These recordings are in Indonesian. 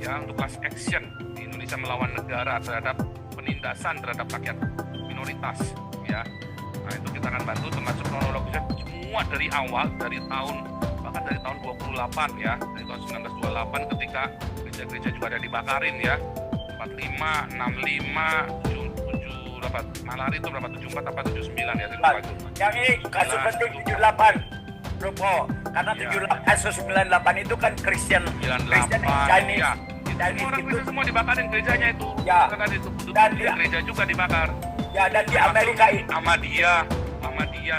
ya untuk class action di Indonesia melawan negara terhadap penindasan terhadap rakyat minoritas ya. Nah itu kita akan bantu termasuk kronologisnya semua dari awal, dari tahun bahkan dari tahun 28 ya, dari tahun 1928 ketika gereja-gereja juga ada dibakarin ya, 45, 65, 77, Malari itu berapa, 74 apa 79 ya, saya lupa itu. Yang ini kasus penting 78 Rupo, karena 78 kasus 98 itu kan Christian 98 Chinese ya. Itu orang Kristen semua dibakarin gerejanya itu. Ya. Karena itu Dan gereja juga dibakar. Ya, dan di Amerika ini Ahmadiyah,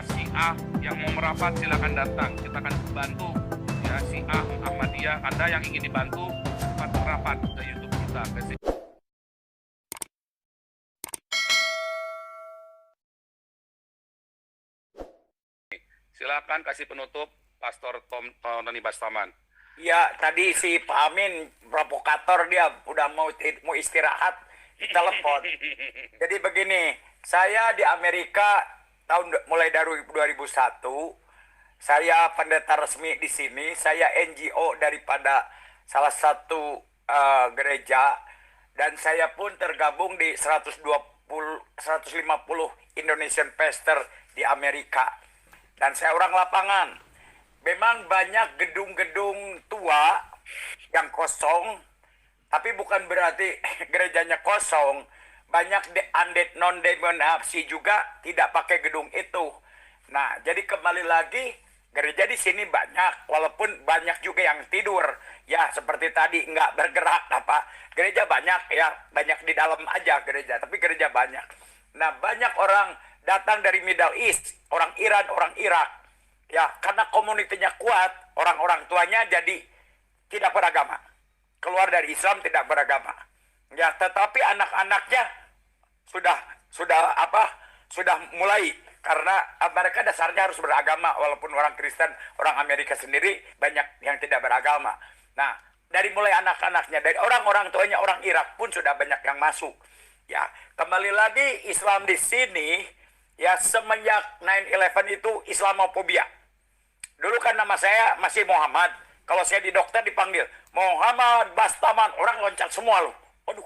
Syiah yang mau merapat silakan datang. Kita akan bantu ya, Syiah, Ahmadiyah. Anda yang ingin dibantu cepat merapat ke YouTube kita. Silakan kasih penutup Pastor Tony Bastaman. Ya, tadi si Pak Amin provokator, dia udah mau istirahat di telepon. Jadi begini, saya di Amerika mulai dari 2001, saya pendeta resmi di sini, saya NGO daripada salah satu gereja, dan saya pun tergabung di 150 Indonesian Pastor di Amerika. Dan saya orang lapangan. Memang banyak gedung-gedung tua yang kosong, tapi bukan berarti gerejanya kosong. Banyak undead non-denominasi juga tidak pakai gedung itu. Nah, jadi kembali lagi, gereja di sini banyak, walaupun banyak juga yang tidur. Ya, seperti tadi nggak bergerak apa. Gereja banyak ya, banyak di dalam aja gereja, tapi gereja banyak. Nah, banyak orang datang dari Middle East, orang Iran, orang Irak. Ya, karena komunitinya kuat, orang-orang tuanya jadi tidak beragama. Keluar dari Islam tidak beragama. Ya, tetapi anak-anaknya sudah mulai, karena mereka dasarnya harus beragama, walaupun orang Kristen, orang Amerika sendiri banyak yang tidak beragama. Nah, dari mulai anak-anaknya, dari orang-orang tuanya orang Irak pun sudah banyak yang masuk. Ya, kembali lagi Islam di sini ya, semenjak 9/11 itu Islamophobia. Dulu kan nama saya masih Muhammad. Kalau saya di dokter dipanggil Muhammad Bastaman, orang loncat semua loh. Aduh,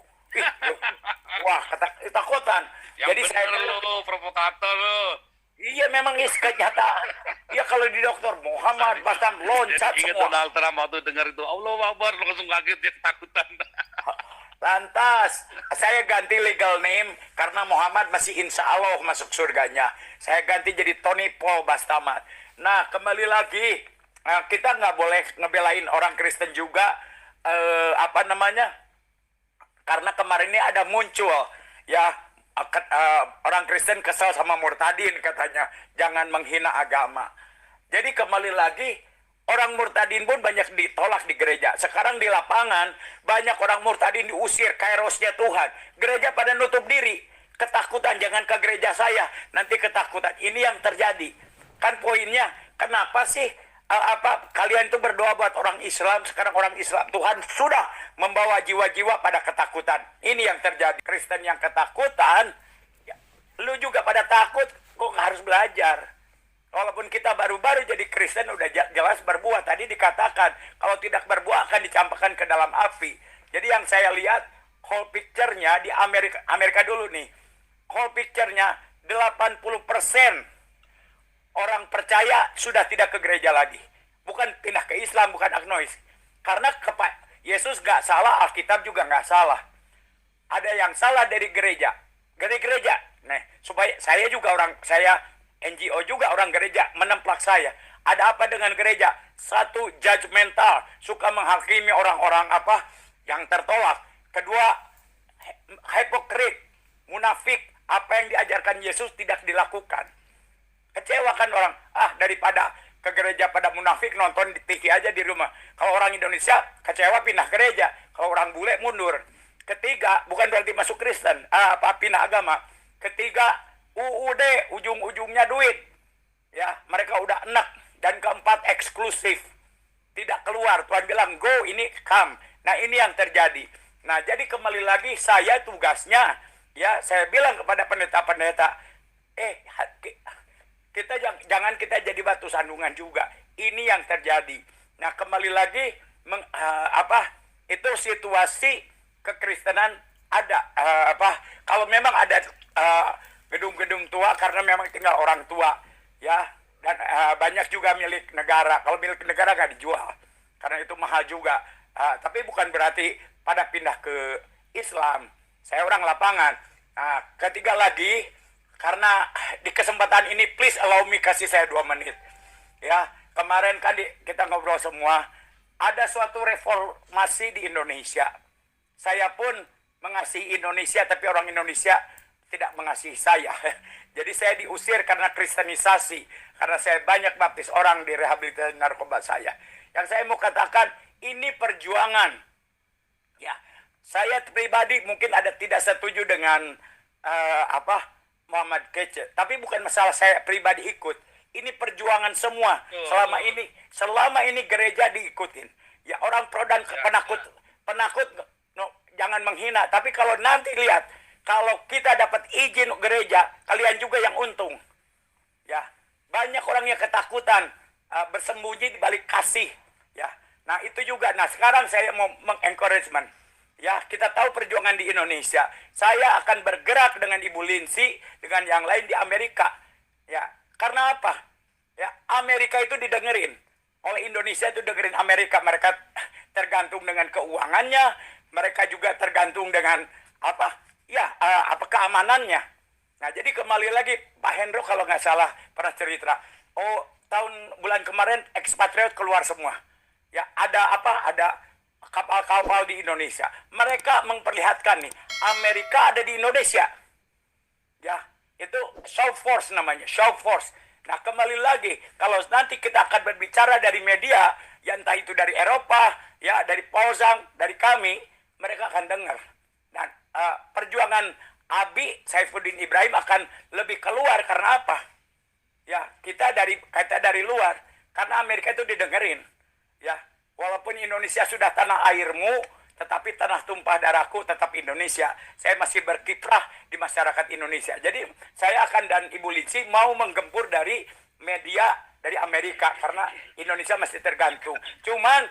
wah, ketakutan. Yang jadi bener saya lo, provokator lo. Iya, memang kenyataan. Iya, kalau di dokter Muhammad Bastaman loncat Ingat semua. Donald Trump waktu dengar itu, Allah Akbar, lo langsung kaget, dia ketakutan. Lantas, saya ganti legal name karena Muhammad masih insya Allah masuk surganya. Saya ganti jadi Tony Paul Bastaman. Nah, kembali lagi, kita nggak boleh ngebelain orang Kristen juga, karena kemarin ini ada muncul, ya, orang Kristen kesal sama murtadin katanya, jangan menghina agama. Jadi kembali lagi, orang murtadin pun banyak ditolak di gereja. Sekarang di lapangan, banyak orang murtadin diusir, kairosnya Tuhan. Gereja pada nutup diri, ketakutan, jangan ke gereja saya, nanti ketakutan. Ini yang terjadi. Kan poinnya, kenapa sih kalian itu berdoa buat orang Islam, sekarang orang Islam, Tuhan sudah membawa jiwa-jiwa pada ketakutan. Ini yang terjadi. Kristen yang ketakutan, ya, lu juga pada takut, kok harus belajar. Walaupun kita baru-baru jadi Kristen, udah jelas berbuah. Tadi dikatakan, kalau tidak berbuah akan dicampakkan ke dalam api. Jadi yang saya lihat, whole picture-nya di Amerika dulu nih. Whole picture-nya 80% orang percaya sudah tidak ke gereja lagi. Bukan pindah ke Islam, bukan agnosis. Karena Yesus nggak salah, Alkitab juga nggak salah. Ada yang salah dari gereja. Dari gereja. Nah, supaya saya NGO juga orang gereja, menemplak saya. Ada apa dengan gereja? Satu, judgmental, suka menghakimi orang-orang yang tertolak. Kedua, hipokrit, munafik, apa yang diajarkan Yesus tidak dilakukan. Kecewakan orang, daripada ke gereja pada munafik, nonton di TV aja di rumah. Kalau orang Indonesia kecewa pindah gereja, kalau orang bule mundur. Ketiga, bukan berarti masuk Kristen, pindah agama. Ketiga, UUD, ujung-ujungnya duit. Ya, mereka udah enak. Dan keempat, eksklusif. Tidak keluar, Tuhan bilang go, ini come. Nah, ini yang terjadi. Nah, jadi kembali lagi saya tugasnya, ya, saya bilang kepada pendeta-pendeta, jangan kita jadi batu sandungan juga. Ini yang terjadi. Nah, kembali lagi itu situasi kekristenan ada kalau memang ada gedung-gedung tua karena memang tinggal orang tua ya, dan banyak juga milik negara. Kalau milik negara nggak dijual karena itu mahal juga. Tapi bukan berarti pada pindah ke Islam. Saya orang lapangan. Ketiga lagi, karena di kesempatan ini please allow me kasih saya 2 menit. Ya, kemarin kan kita ngobrol semua, ada suatu reformasi di Indonesia. Saya pun mengasihi Indonesia, tapi orang Indonesia tidak mengasihi saya. Jadi saya diusir karena kristenisasi, karena saya banyak baptis orang di rehabilitasi narkoba saya. Yang saya mau katakan, ini perjuangan. Ya, saya pribadi mungkin ada tidak setuju dengan Muhammad Kece, tapi bukan masalah saya pribadi ikut. Ini perjuangan semua. Selama ini gereja diikutin. Ya, orang pro dan penakut no, jangan menghina. Tapi kalau nanti lihat, kalau kita dapat izin gereja, kalian juga yang untung. Ya, banyak orang yang ketakutan bersembunyi di balik kasih. Ya, nah itu juga. Nah sekarang saya mau mengencouragement. Ya, kita tahu perjuangan di Indonesia. Saya akan bergerak dengan Ibu Lindsay, dengan yang lain di Amerika. Ya, karena apa? Ya, Amerika itu didengerin. Oleh Indonesia itu dengerin Amerika. Mereka tergantung dengan keuangannya. Mereka juga tergantung dengan keamanannya. Nah, jadi kembali lagi, Pak Hendro kalau nggak salah pernah cerita. Bulan kemarin ekspatriat keluar semua. Ya, ada kapal-kapal di Indonesia. Mereka memperlihatkan nih, Amerika ada di Indonesia. Ya, itu show force namanya, show force. Nah, kembali lagi, kalau nanti kita akan berbicara dari media, ya entah itu dari Eropa, ya dari Polzang, dari kami, mereka akan dengar. Dan perjuangan Abi Saifuddin Ibrahim akan lebih keluar karena apa? Ya, kita dari luar, karena Amerika itu didengerin. Ya, walaupun Indonesia sudah tanah airmu, tetapi tanah tumpah darahku tetap Indonesia. Saya masih berkiprah di masyarakat Indonesia. Jadi saya akan dan Ibu Lindsay mau menggempur dari media dari Amerika karena Indonesia masih tergantung. Cuman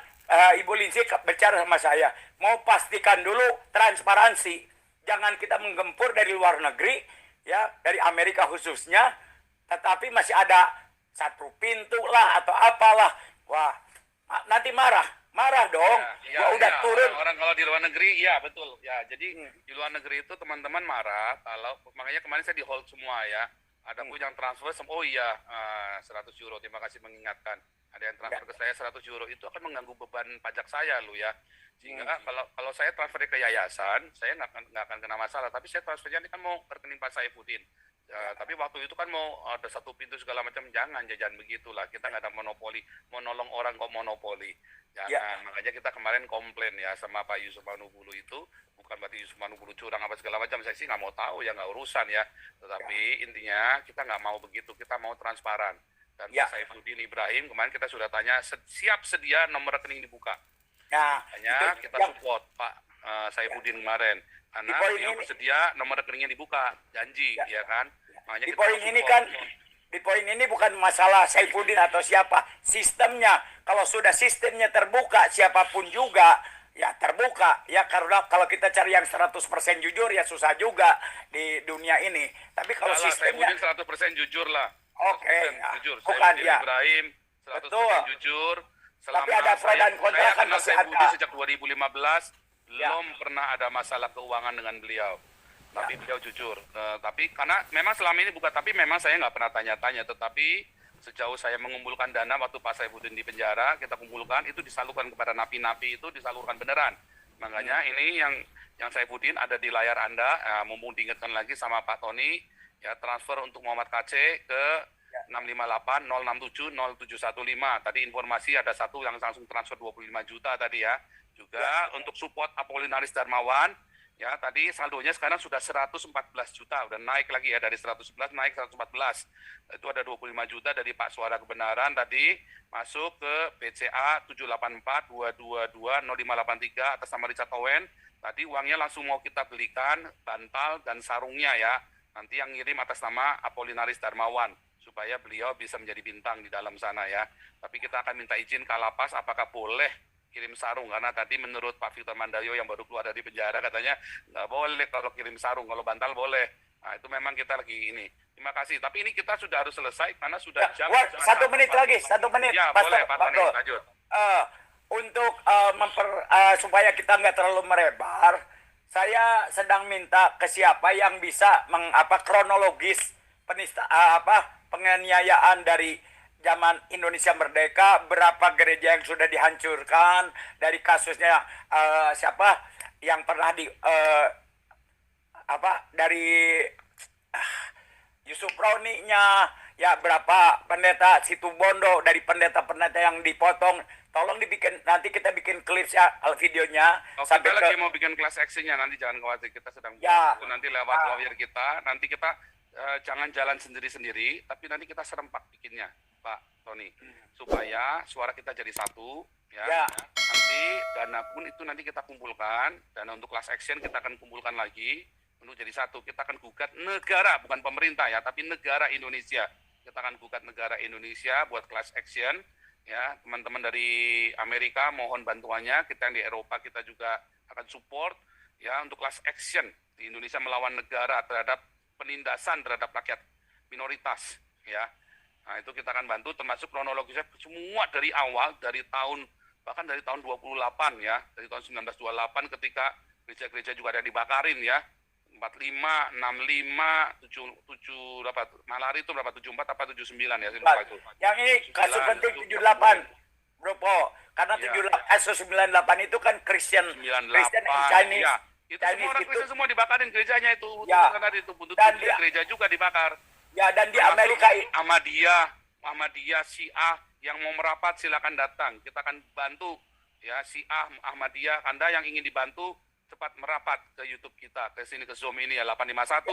Ibu Lindsay bicara sama saya, mau pastikan dulu transparansi. Jangan kita menggempur dari luar negeri, ya dari Amerika khususnya, tetapi masih ada satu pintu lah atau apalah. Wah, nanti marah dong. Udah turun. Orang kalau di luar negeri, ya betul. Ya, jadi di luar negeri itu teman-teman marah. Makanya kemarin saya di hold semua ya. Ada pun yang transfer, 100 euro. Terima kasih mengingatkan. Ada yang transfer ke saya 100 euro, itu akan mengganggu beban pajak saya loh ya. Sehingga kalau saya transfer ke yayasan, saya nggak akan kena masalah. Tapi saya transfernya ini kan mau ke rekening Pak Saifuddin. Tapi waktu itu kan mau ada satu pintu segala macam, jangan begitulah. Kita nggak ada monopoli, mau nolong orang kok monopoli. Jangan. Makanya kita kemarin komplain ya sama Pak Yusuf Manubulu itu, bukan berarti Yusuf Manubulu curang apa segala macam. Saya sih nggak mau tahu ya, nggak urusan ya. Tetapi intinya kita nggak mau begitu, kita mau transparan. Dan Pak Saifuddin Ibrahim kemarin kita sudah tanya, siap sedia nomor rekening dibuka. Makanya kita support Pak Saifuddin kemarin. Karena dia bersedia nomor rekeningnya dibuka, janji, ya kan? Makanya di poin ini bukan masalah Saifuddin atau siapa, sistemnya. Kalau sudah sistemnya terbuka, siapapun juga ya terbuka. Ya karena kalau kita cari yang 100% jujur ya susah juga di dunia ini. Tapi kalau sistemnya Saifuddin 100% jujur lah. Oke, jujur. Bukan Saifuddin Ibrahim 100% jujur. Tapi ada pro dan kontra kan masih ada. ada. Sejak 2015 belum pernah ada masalah keuangan dengan beliau. Tapi beliau jujur. Tapi karena memang selama ini tapi memang saya nggak pernah tanya-tanya. Tetapi sejauh saya mengumpulkan dana waktu Pak Saifuddin di penjara, kita kumpulkan itu disalurkan kepada napi-napi, itu disalurkan beneran. Makanya ini yang Saifuddin ada di layar Anda, mumpung diingatkan lagi sama Pak Tony, ya transfer untuk Muhammad KC ke 658 067 0715. Tadi informasi ada satu yang langsung transfer 25 juta tadi ya. Juga untuk support Apolinaris Darmawan, ya tadi saldonya sekarang sudah 114 juta, udah naik lagi ya, dari 111 naik 114. Itu ada 25 juta dari Pak Suara Kebenaran tadi masuk ke BCA 784 222 0583 atas nama Richard Owen. Tadi uangnya langsung mau kita belikan bantal dan sarungnya ya. Nanti yang ngirim atas nama Apolinaris Darmawan, supaya beliau bisa menjadi bintang di dalam sana ya. Tapi kita akan minta izin Kalapas apakah boleh kirim sarung, karena tadi menurut Pak Victor Mandayo yang baru keluar dari penjara katanya nggak boleh kalau kirim sarung, kalau bantal boleh. Nah, itu memang kita lagi ini. Terima kasih. Tapi ini kita sudah harus selesai karena sudah jam. Satu menit lagi, 1 menit. Ya, Pastor, boleh Pak Tony, lanjut. Untuk supaya kita nggak terlalu melebar, saya sedang minta ke siapa yang bisa kronologis penganiayaan dari zaman Indonesia Merdeka, berapa gereja yang sudah dihancurkan, dari kasusnya siapa yang pernah dari Yusuf Roni-nya, ya berapa pendeta Situbondo, dari pendeta-pendeta yang dipotong. Tolong dibikin, nanti kita bikin klip ya, videonya. Kita lagi mau bikin kelas actionnya, nanti jangan khawatir, kita sedang ya, itu nanti lewat lawyer kita, nanti kita jangan jalan sendiri-sendiri, tapi nanti kita serempak bikinnya, Pak Tony, supaya suara kita jadi satu, ya. Nanti dana pun itu nanti kita kumpulkan, dana untuk class action kita akan kumpulkan lagi, untuk jadi satu. Kita akan gugat negara, bukan pemerintah ya, tapi negara Indonesia. Kita akan gugat negara Indonesia buat class action, ya. Teman-teman dari Amerika mohon bantuannya, kita yang di Eropa kita juga akan support, ya, untuk class action di Indonesia melawan negara terhadap penindasan terhadap rakyat minoritas, ya. Nah, itu kita akan bantu, termasuk kronologisnya semua dari awal, bahkan dari tahun 28 ya, dari tahun 1928 ketika gereja-gereja juga ada dibakarin ya, 45, 65, 7 berapa, Malari itu berapa, 74 apa 79 ya, saya lupa itu. Yang ini kasus penting 78, Bro Po, karena kasus 98 itu kan Christian Chinese. Ya. Itu semua orang Kristen semua dibakarin gerejanya itu. Ya. Tadi itu buntut gereja juga dibakar. Ya, dan di Amerika Ahmadiyah Syiah yang mau merapat silakan datang. Kita akan bantu ya Syiah Ahmadiyah. Anda yang ingin dibantu cepat merapat ke YouTube kita, ke sini, ke Zoom ini ya 851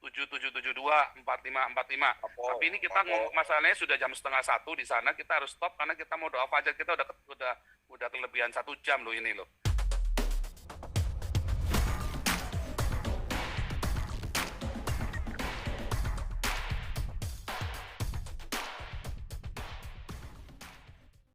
7772 4545. Tapi ini kita ngomong masalahnya sudah jam 12:30 di sana, kita harus stop karena kita mau doa fajar, kita udah kelebihan 1 jam loh ini loh.